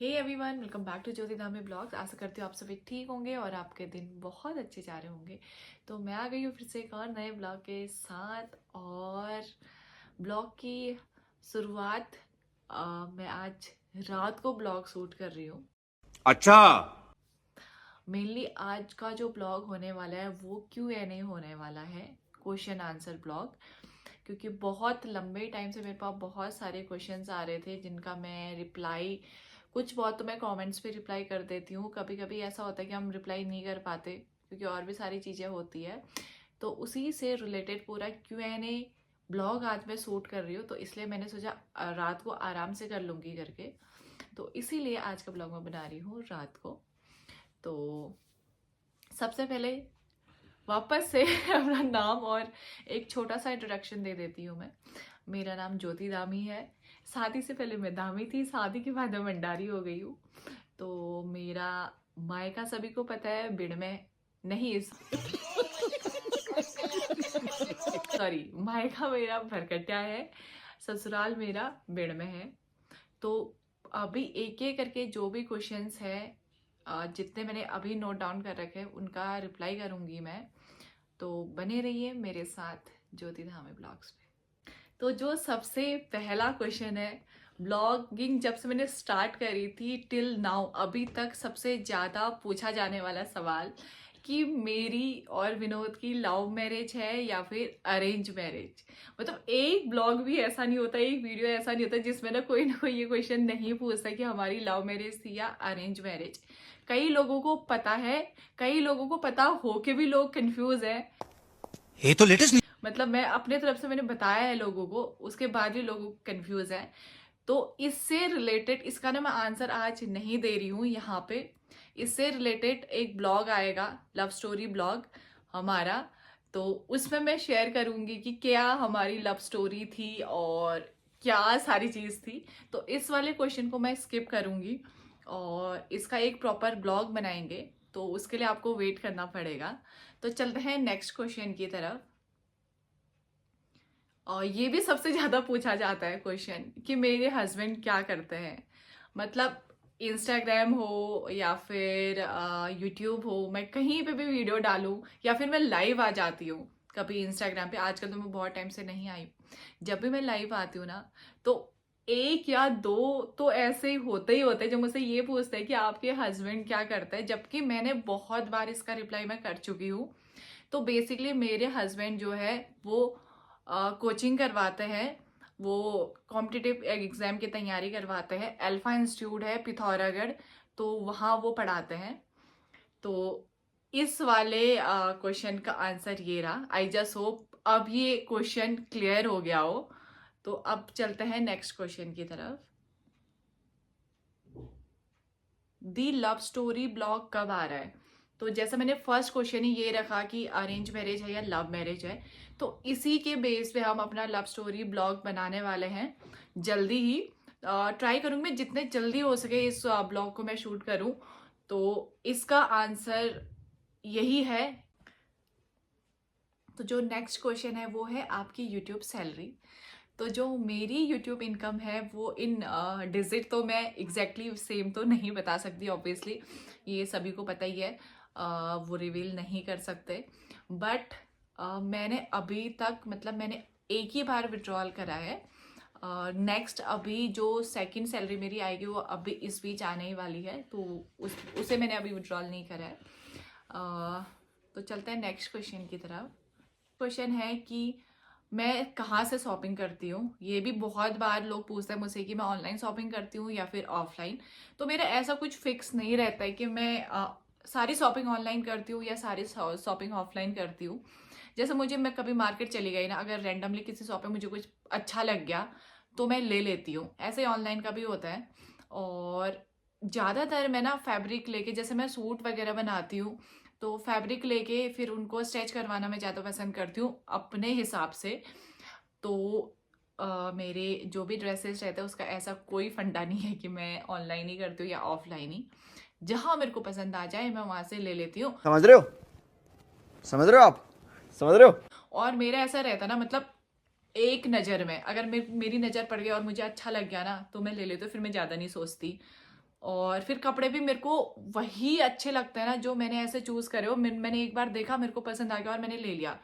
Hey everyone, welcome back to Jyoti Dhami blogs. आशा करती हूँ आप सभी ठीक होंगे और आपके दिन बहुत अच्छे जा रहे होंगे। तो मैं आ गई हूँ फिर से एक और नए ब्लॉग के साथ। और ब्लॉग की शुरुआत मैं आज रात को ब्लॉग शूट कर रही हूँ। अच्छा। मेनली आज का जो ब्लॉग होने वाला है वो Q&A होने वाला है, क्वेश्चन आंसर ब्लॉग। क्योंकि बहुत लंबे टाइम से मेरे पास बहुत सारे क्वेश्चंस आ रहे थे जिनका मैं रिप्लाई, कुछ बहुत तो मैं कमेंट्स पे रिप्लाई कर देती हूँ, कभी कभी ऐसा होता है कि हम रिप्लाई नहीं कर पाते क्योंकि और भी सारी चीज़ें होती है। तो उसी से रिलेटेड पूरा Q&A ब्लॉग आज मैं शूट कर रही हूँ, तो इसलिए मैंने सोचा रात को आराम से कर लूँगी करके। तो इसीलिए आज का ब्लॉग मैं बना रही हूँ रात को। तो सबसे पहले वापस से अपना नाम और एक छोटा सा इंट्रोडक्शन दे देती हूँ मैं। मेरा नाम ज्योति धामी है। शादी से पहले मैं धामी थी, शादी के बाद मैं भंडारी हो गई हूँ। तो मेरा मायका सभी को पता है बिड़ में, नहीं इस सॉरी, मायका मेरा भरकटिया है, ससुराल मेरा बिड़ में है। तो अभी एक एक करके जो भी क्वेश्चंस है, जितने मैंने अभी नोट डाउन कर रखे हैं उनका रिप्लाई करूंगी मैं। तो बने रहिए मेरे साथ ज्योति धामी ब्लॉग्स पे। तो जो सबसे पहला क्वेश्चन है, ब्लॉगिंग जब से मैंने स्टार्ट करी थी टिल नाउ अभी तक सबसे ज़्यादा पूछा जाने वाला सवाल कि मेरी और विनोद की लव मैरिज है या फिर अरेंज मैरिज। मतलब एक ब्लॉग भी ऐसा नहीं होता, एक वीडियो ऐसा नहीं होता जिसमें ना कोई ये क्वेश्चन नहीं पूछता कि हमारी लव मैरिज थी या अरेंज मैरिज। कई लोगों को पता है, कई लोगों को पता हो के भी लोग कंफ्यूज है। ये तो लेटेस्ट। मतलब मैं अपने तरफ से मैंने बताया है लोगों को, उसके बाद भी लोग कंफ्यूज है। तो इससे रिलेटेड इसका ना मैं आंसर आज नहीं दे रही हूँ यहाँ पे। इससे रिलेटेड एक ब्लॉग आएगा, लव स्टोरी ब्लॉग हमारा। तो उसमें मैं शेयर करूंगी कि क्या हमारी लव स्टोरी थी और क्या सारी चीज थी। तो इस वाले क्वेश्चन को मैं स्किप करूंगी और इसका एक प्रॉपर ब्लॉग बनाएंगे, तो उसके लिए आपको वेट करना पड़ेगा। तो चलते हैं नेक्स्ट क्वेश्चन की तरफ। और ये भी सबसे ज्यादा पूछा जाता है क्वेश्चन कि मेरे हस्बैंड क्या करते हैं। मतलब इंस्टाग्राम हो या फिर यूट्यूब हो, मैं कहीं पे भी वीडियो डालूं या फिर मैं लाइव आ जाती हूँ कभी इंस्टाग्राम पे। आजकल तो मैं बहुत टाइम से नहीं आई। जब भी मैं लाइव आती हूँ ना, तो एक या दो तो ऐसे ही होते हैं जो मुझसे ये पूछते हैं कि आपके हस्बैंड क्या करते हैं, जबकि मैंने बहुत बार इसका रिप्लाई मैं कर चुकी हूँ। तो बेसिकली मेरे हस्बैंड जो है वो कोचिंग करवाते हैं, वो कॉम्पिटिटिव एग्जाम की तैयारी करवाते हैं। अल्फा इंस्टीट्यूट है पिथौरागढ़, तो वहाँ वो पढ़ाते हैं। तो इस वाले क्वेश्चन का आंसर ये रहा। आई जस्ट होप अब ये क्वेश्चन क्लियर हो गया हो। तो अब चलते हैं नेक्स्ट क्वेश्चन की तरफ। दी लव स्टोरी ब्लॉग कब आ रहा है? तो जैसा मैंने फर्स्ट क्वेश्चन ही ये रखा कि अरेंज मैरिज है या लव मैरिज है, तो इसी के बेस पे हम अपना लव स्टोरी ब्लॉग बनाने वाले हैं जल्दी ही। ट्राई करूंगी मैं जितने जल्दी हो सके इस ब्लॉग को मैं शूट करूं। तो इसका आंसर यही है। तो जो नेक्स्ट क्वेश्चन है वो है आपकी यूट्यूब सैलरी। तो जो मेरी यूट्यूब इनकम है वो इन डिजिट तो मैं एग्जैक्टली सेम तो नहीं बता सकती, ऑब्वियसली ये सभी को पता ही है। वो रिवील नहीं कर सकते। बट मैंने अभी तक, मतलब मैंने एक ही बार विड्रॉल करा है। नेक्स्ट अभी जो सेकंड सैलरी मेरी आएगी वो अभी इस बीच आने ही वाली है, तो उसे मैंने अभी विड्रॉल नहीं करा है। तो चलते हैं नेक्स्ट क्वेश्चन की तरफ। क्वेश्चन है कि मैं कहाँ से शॉपिंग करती हूँ। ये भी बहुत बार लोग पूछते हैं मुझसे कि मैं ऑनलाइन शॉपिंग करती हूँ या फिर ऑफलाइन। तो मेरा ऐसा कुछ फिक्स नहीं रहता है कि मैं सारी शॉपिंग ऑनलाइन करती हूँ या सारी शॉपिंग ऑफलाइन करती हूँ। जैसे मैं कभी मार्केट चली गई ना, अगर रैंडमली किसी शॉप पे मुझे कुछ अच्छा लग गया तो मैं ले लेती हूँ। ऐसे ही ऑनलाइन का भी होता है। और ज़्यादातर मैं ना फैब्रिक लेके, जैसे मैं सूट वगैरह बनाती हूँ तो फैब्रिक लेके फिर उनको स्टिच करवाना मैं ज़्यादा पसंद करती हूँ अपने हिसाब से। तो मेरे जो भी ड्रेसेस रहते हैं उसका ऐसा कोई फंडा नहीं है कि मैं ऑनलाइन ही करती हूँ या ऑफलाइन ही। जहाँ मेरे को पसंद आ जाए मैं वहाँ से ले लेती हूँ। समझ रहे हो? समझ रहे हो आप? समझ रहे हो? और मेरा ऐसा रहता ना, मतलब एक नज़र में अगर मेरी नज़र पड़ गई और मुझे अच्छा लग गया ना तो मैं ले लेती हूँ, फिर मैं ज़्यादा नहीं सोचती। और फिर कपड़े भी मेरे को वही अच्छे लगते हैं ना जो मैंने ऐसे चूज़ करे हो। मैंने एक बार देखा, मेरे को पसंद आ गया और मैंने ले लिया।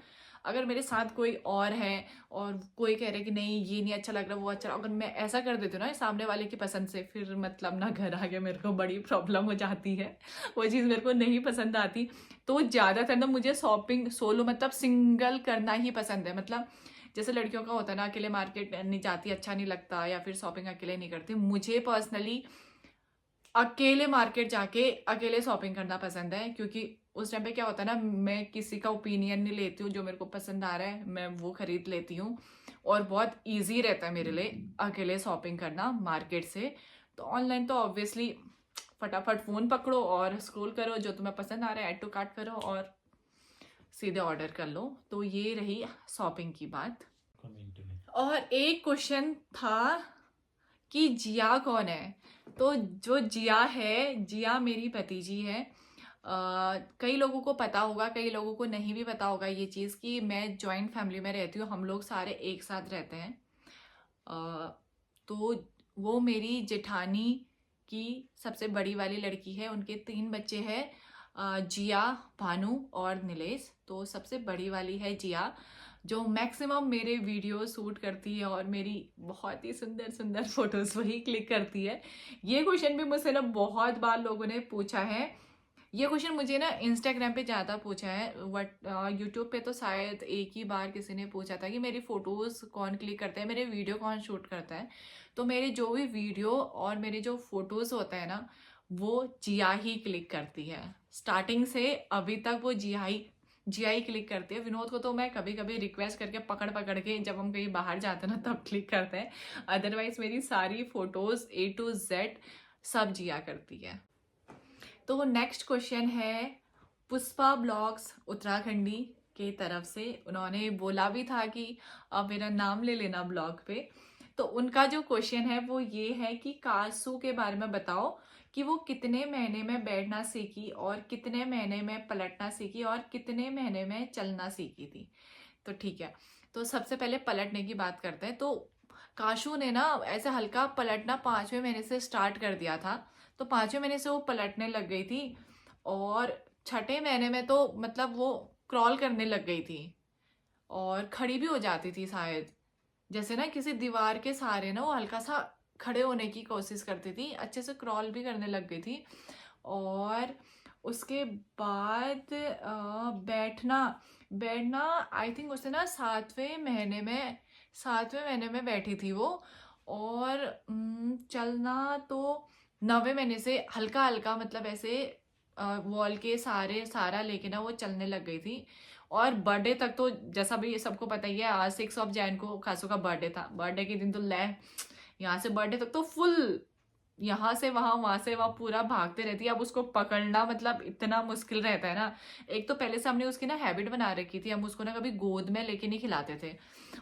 अगर मेरे साथ कोई और है और कोई कह रहा है कि नहीं ये नहीं अच्छा लग रहा, वो अच्छा, अगर मैं ऐसा कर देती हूँ ना सामने वाले की पसंद से, फिर मतलब ना घर आके मेरे को बड़ी प्रॉब्लम हो जाती है। वो चीज़ मेरे को नहीं पसंद आती। तो ज़्यादातर ना मुझे शॉपिंग सोलो मतलब सिंगल करना ही पसंद है। मतलब जैसे लड़कियों का होता है ना, अकेले मार्केट नहीं जाती, अच्छा नहीं लगता, या फिर शॉपिंग अकेले नहीं करती। मुझे पर्सनली अकेले मार्केट जाके अकेले शॉपिंग करना पसंद है, क्योंकि उस टाइम पे क्या होता है ना, मैं किसी का ओपिनियन नहीं लेती हूँ। जो मेरे को पसंद आ रहा है मैं वो खरीद लेती हूँ। और बहुत इजी रहता है मेरे लिए अकेले शॉपिंग करना मार्केट से। तो ऑनलाइन तो ऑब्वियसली फटाफट फ़ोन पकड़ो और स्क्रॉल करो, जो तुम्हें पसंद आ रहा है ऐड टू कार्ट करो और सीधे ऑर्डर कर लो। तो ये रही शॉपिंग की बात। और एक क्वेश्चन था कि जिया कौन है। तो जो जिया है, जिया मेरी भतीजी है। कई लोगों को पता होगा, कई लोगों को नहीं भी पता होगा ये चीज़ कि मैं जॉइंट फैमिली में रहती हूँ, हम लोग सारे एक साथ रहते हैं। तो वो मेरी जेठानी की सबसे बड़ी वाली लड़की है। उनके 3 बच्चे हैं, जिया, भानु और नीलेश। तो सबसे बड़ी वाली है जिया, जो मैक्सिमम मेरे वीडियो शूट करती है और मेरी बहुत ही सुंदर सुंदर फोटोज वही क्लिक करती है। ये क्वेश्चन भी मुझसे ना बहुत बार लोगों ने पूछा है। ये क्वेश्चन मुझे ना इंस्टाग्राम पे ज़्यादा पूछा है, बट यूट्यूब पे तो शायद एक ही बार किसी ने पूछा था कि मेरी फ़ोटोज़ कौन क्लिक करता है, मेरे वीडियो कौन शूट करता है। तो मेरे जो भी वीडियो और मेरे जो फ़ोटोज़ होता है ना, वो जिया ही क्लिक करती है। स्टार्टिंग से अभी तक वो जिया ही क्लिक करती है। विनोद को तो मैं कभी कभी रिक्वेस्ट करके पकड़ पकड़ के, जब हम कहीं बाहर जाते हैं ना तब क्लिक करते हैं। अदरवाइज मेरी सारी फ़ोटोज़ A to Z सब जिया करती है। तो नेक्स्ट क्वेश्चन है पुष्पा ब्लॉग्स उत्तराखंडी के तरफ से। उन्होंने बोला भी था कि अब मेरा नाम ले लेना ब्लॉग पे। तो उनका जो क्वेश्चन है वो ये है कि कासू के बारे में बताओ कि वो कितने महीने में बैठना सीखी और कितने महीने में पलटना सीखी और कितने महीने में चलना सीखी थी। तो ठीक है, तो सबसे पहले पलटने की बात करते हैं। तो काशू ने ना ऐसे हल्का पलटना 5वें महीने से स्टार्ट कर दिया था। तो 5वें महीने से वो पलटने लग गई थी और 6ठे महीने में तो मतलब वो क्रॉल करने लग गई थी और खड़ी भी हो जाती थी शायद। जैसे ना किसी दीवार के सहारे ना वो हल्का सा खड़े होने की कोशिश करती थी, अच्छे से क्रॉल भी करने लग गई थी। और उसके बाद बैठना बैठना आई थिंक उससे ना 7वें महीने में बैठी थी वो। और चलना तो 9वें महीने से हल्का हल्का, मतलब ऐसे वॉल के सहारा लेके ना वो चलने लग गई थी। और बर्थडे तक तो जैसा भी सबको पता ही है, आज 6 को खासू का बर्थडे था। बर्थडे के दिन तो यहाँ से बर्थडे तक तो फुल यहाँ से वहां, वहां से वहां पूरा भागते रहती है। अब उसको पकड़ना मतलब इतना मुश्किल रहता है ना। एक तो पहले से हमने उसकी ना हैबिट बना रखी थी, हम उसको ना कभी गोद में लेके नहीं खिलाते थे।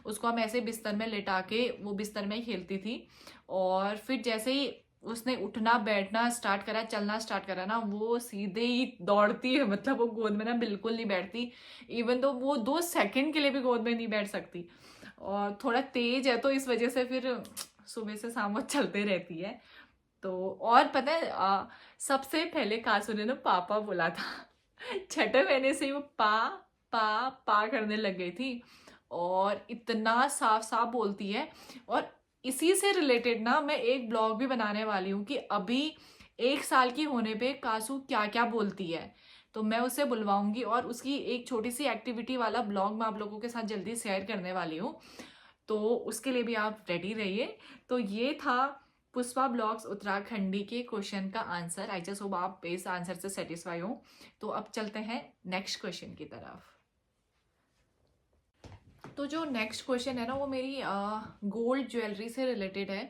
उसको हम ऐसे बिस्तर में लेटा के वो बिस्तर में ही खेलती थी। और फिर जैसे ही उसने उठना बैठना स्टार्ट करा, चलना स्टार्ट करा ना, वो सीधे ही दौड़ती है। मतलब वो गोद में ना बिल्कुल नहीं बैठती। इवन तो वो 2 सेकंड के लिए भी गोद में नहीं बैठ सकती। और थोड़ा तेज है तो इस वजह से फिर सुबह से शाम वो चलते रहती है। तो और पता है सबसे पहले कासू ने ना पापा बोला था। 6ठे महीने से ही वो पा करने लग गई थी और इतना साफ साफ बोलती है। और इसी से रिलेटेड ना मैं एक ब्लॉग भी बनाने वाली हूँ कि अभी 1 साल की होने पे कासू क्या क्या बोलती है। तो मैं उसे बुलवाऊंगी और उसकी एक छोटी सी एक्टिविटी वाला ब्लॉग मैं आप लोगों के साथ जल्दी शेयर करने वाली हूँ। तो उसके लिए भी आप रेडी रहिए। तो ये था पुष्पा ब्लॉग्स उत्तराखंडी के क्वेश्चन का आंसर। आई जस्ट होप आप इस आंसर से सेटिस्फाई हो। तो अब चलते हैं नेक्स्ट क्वेश्चन की तरफ। तो जो नेक्स्ट क्वेश्चन है ना वो मेरी गोल्ड ज्वेलरी से रिलेटेड है।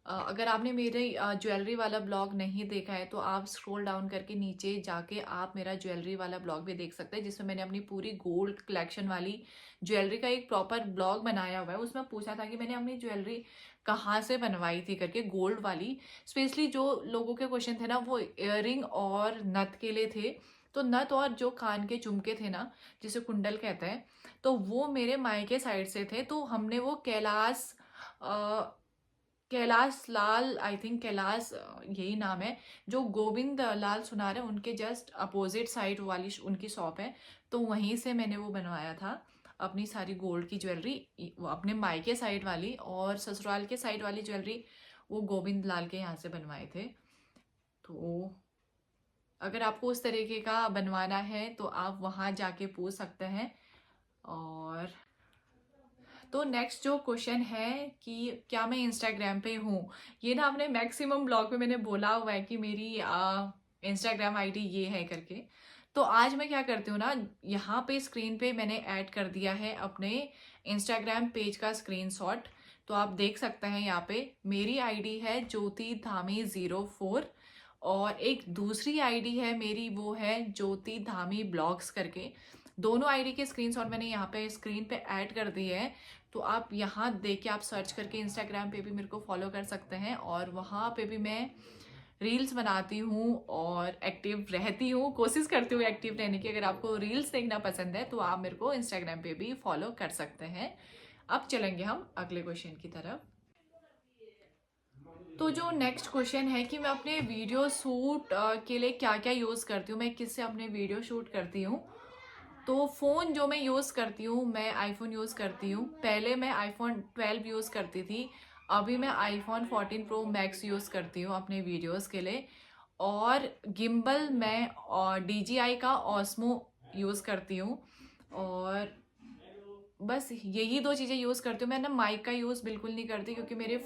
अगर आपने मेरे ज्वेलरी वाला ब्लॉग नहीं देखा है तो आप स्क्रॉल डाउन करके नीचे जाके आप मेरा ज्वेलरी वाला ब्लॉग भी देख सकते हैं, जिसमें मैंने अपनी पूरी गोल्ड कलेक्शन वाली ज्वेलरी का एक प्रॉपर ब्लॉग बनाया हुआ है। उसमें पूछा था कि मैंने अपनी ज्वेलरी कहाँ से बनवाई थी करके, गोल्ड वाली। स्पेशली जो लोगों के क्वेश्चन थे ना वो इयररिंग और नथ के लिए थे। तो नथ और जो कान के झुमके थे ना, जिसे कुंडल कहते हैं, तो वो मेरे मायके साइड से थे। तो हमने वो कैलाश कैलाश लाल, आई थिंक कैलाश यही नाम है, जो गोविंद लाल सुनार है उनके जस्ट अपोजिट साइड वाली उनकी शॉप है। तो वहीं से मैंने वो बनवाया था अपनी सारी गोल्ड की ज्वेलरी, वो अपने मायके साइड वाली और ससुराल के साइड वाली ज्वेलरी वो गोविंद लाल के यहाँ से बनवाए थे। तो अगर आपको उस तरीके का बनवाना है तो आप वहाँ जाके पूछ सकते हैं। और तो नेक्स्ट जो क्वेश्चन है कि क्या मैं इंस्टाग्राम पे हूँ, ये ना आपने मैक्सिमम ब्लॉग में मैंने बोला हुआ है कि मेरी इंस्टाग्राम आईडी ये है करके। तो आज मैं क्या करती हूँ ना, यहाँ पे स्क्रीन पे मैंने ऐड कर दिया है अपने इंस्टाग्राम पेज का स्क्रीनशॉट। तो आप देख सकते हैं यहाँ पे मेरी आईडी है ज्योति धामी 04 और एक दूसरी आईडी है मेरी, वो है ज्योति धामी ब्लॉग्स करके। दोनों आईडी के स्क्रीनशॉट मैंने यहाँ पे स्क्रीन पे ऐड कर दिए हैं। तो आप यहाँ देख के आप सर्च करके इंस्टाग्राम पे भी मेरे को फॉलो कर सकते हैं और वहाँ पे भी मैं रील्स बनाती हूँ और एक्टिव रहती हूँ, कोशिश करती हूँ एक्टिव रहने की। अगर आपको रील्स देखना पसंद है तो आप मेरे को इंस्टाग्राम पे भी फॉलो कर सकते हैं। अब चलेंगे हम अगले क्वेश्चन की तरफ। तो जो नेक्स्ट क्वेश्चन है कि मैं अपने वीडियो शूट के लिए क्या क्या यूज़ करती हूँ, मैं किससे अपने वीडियो शूट करती हूँ। तो फ़ोन जो मैं यूज़ करती हूँ, मैं आईफोन यूज़ करती हूँ। पहले मैं आईफोन 12 यूज़ करती थी, अभी मैं आईफोन 14 प्रो मैक्स यूज़ करती हूँ अपने वीडियोस के लिए। और गिम्बल मैं और DJI का ऑस्मो यूज़ करती हूँ। और बस यही दो चीज़ें यूज़ करती हूँ। मैं ना माइक का यूज़ बिल्कुल नहीं करती, क्योंकि मेरे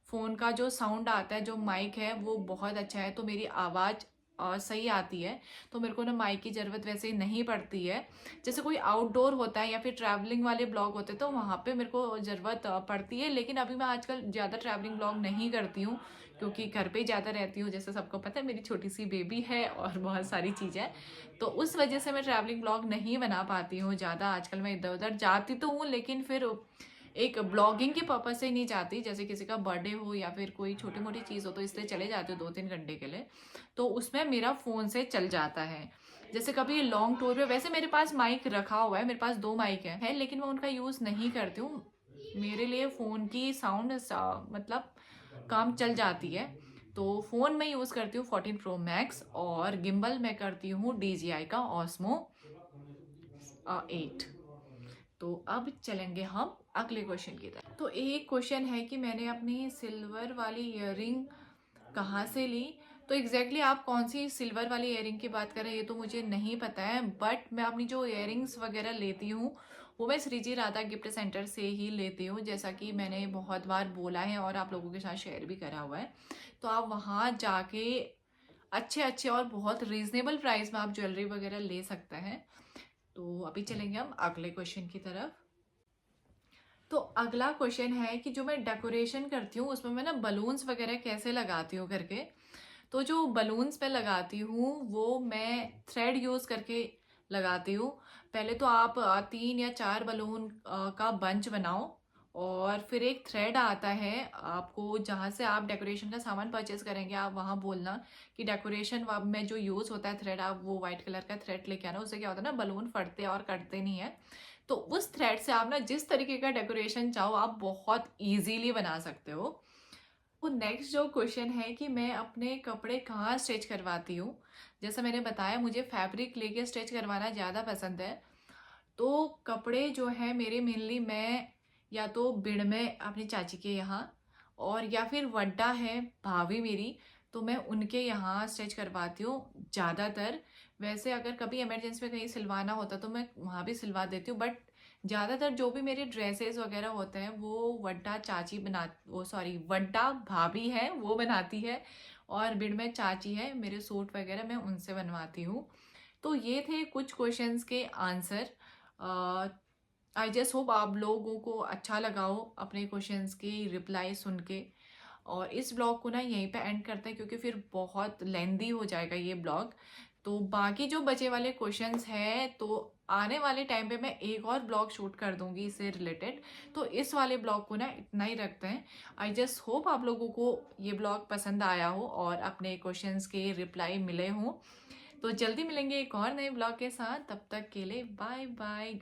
फ़ोन का जो साउंड आता है, जो माइक है वो बहुत अच्छा है, तो मेरी आवाज़ सही आती है। तो मेरे को ना माइक की ज़रूरत वैसे नहीं पड़ती है। जैसे कोई आउटडोर होता है या फिर ट्रैवलिंग वाले ब्लॉग होते हैं तो वहाँ पे मेरे को ज़रूरत पड़ती है। लेकिन अभी मैं आजकल ज़्यादा ट्रैवलिंग ब्लॉग नहीं करती हूँ, क्योंकि घर पे ही ज़्यादा रहती हूँ। जैसे सबको पता है मेरी छोटी सी बेबी है और बहुत सारी चीज़ें, तो उस वजह से मैं ट्रैवलिंग ब्लॉग नहीं बना पाती हूँ ज़्यादा। आजकल मैं इधर उधर जाती तो हूँ, लेकिन फिर एक ब्लॉगिंग के पर्पज से नहीं जाती। जैसे किसी का बर्थडे हो या फिर कोई छोटी मोटी चीज़ हो तो इसलिए चले जाती हूँ 2-3 घंटे के लिए, तो उसमें मेरा फ़ोन से चल जाता है। जैसे कभी लॉन्ग टूर पे, वैसे मेरे पास माइक रखा हुआ है, मेरे पास 2 माइक है, लेकिन मैं उनका यूज़ नहीं करती हूँ। मेरे लिए फ़ोन की साउंड मतलब काम चल जाती है। तो फ़ोन में यूज़ करती हूँ 14 प्रो मैक्स और गिम्बल में करती हूँ DJI का ऑस्मो 8। तो अब चलेंगे हम अगले क्वेश्चन की तरफ। तो एक क्वेश्चन है कि मैंने अपनी सिल्वर वाली ईयरिंग कहाँ से ली। तो एग्जैक्टली आप कौन सी सिल्वर वाली ईयरिंग की बात कर रहे हैं ये तो मुझे नहीं पता है, बट मैं अपनी जो ईयरिंग्स वगैरह लेती हूँ वो मैं श्रीजी राधा गिफ्ट सेंटर से ही लेती हूँ, जैसा कि मैंने बहुत बार बोला है और आप लोगों के साथ शेयर भी करा हुआ है। तो आप वहाँ जाके अच्छे अच्छे और बहुत रीजनेबल प्राइस में आप ज्वेलरी वगैरह ले सकते हैं। तो अभी चलेंगे हम अगले क्वेश्चन की तरफ। तो अगला क्वेश्चन है कि जो मैं डेकोरेशन करती हूँ उसमें मैं ना बलून्स वगैरह कैसे लगाती हूँ करके। तो जो बलून्स मैं लगाती हूँ वो मैं थ्रेड यूज़ करके लगाती हूँ। पहले तो आप 3 या 4 बलून का बंच बनाओ और फिर एक थ्रेड आता है आपको, जहाँ से आप डेकोरेशन का सामान परचेज करेंगे आप वहाँ बोलना कि डेकोरेशन में जो यूज़ होता है थ्रेड, आप वो वाइट कलर का थ्रेड लेके आना। उससे क्या होता है ना, बलून फटते और कटते नहीं है। तो उस थ्रेड से आप ना जिस तरीके का डेकोरेशन चाहो आप बहुत इजीली बना सकते हो। तो नेक्स्ट जो क्वेश्चन है कि मैं अपने कपड़े कहाँ स्टिच करवाती हूँ। जैसा मैंने बताया मुझे फैब्रिक लेके स्टिच करवाना ज़्यादा पसंद है। तो कपड़े जो है मेरे मेनली मैं या तो बिड़ में अपनी चाची के यहाँ, और या फिर वड्डा है भाभी मेरी, तो मैं उनके यहाँ स्टिच करवाती हूँ ज़्यादातर। वैसे अगर कभी इमरजेंसी में कहीं सिलवाना होता तो मैं वहाँ भी सिलवा देती हूँ, बट ज़्यादातर जो भी मेरे ड्रेसेस वगैरह होते हैं वो वड्डा चाची बना, वो सॉरी वड्डा भाभी है वो बनाती है, और बिड़ में चाची है, मेरे सूट वगैरह मैं उनसे बनवाती हूँ। तो ये थे कुछ क्वेश्चंस के आंसर। आई जस्ट होप आप लोगों को अच्छा लगा हो अपने क्वेश्चंस की रिप्लाई सुन के। और इस ब्लॉग को ना यहीं पे एंड करते हैं, क्योंकि फिर बहुत लेंदी हो जाएगा ये ब्लॉग। तो बाकी जो बचे वाले क्वेश्चंस हैं तो आने वाले टाइम पे मैं एक और ब्लॉग शूट कर दूंगी इससे रिलेटेड। तो इस वाले ब्लॉग को ना इतना ही रखते हैं। आई जस्ट होप आप लोगों को ये ब्लॉग पसंद आया हो और अपने क्वेश्चंस के रिप्लाई मिले हों। तो जल्दी मिलेंगे एक और नए ब्लॉग के साथ, तब तक के लिए बाय बाय।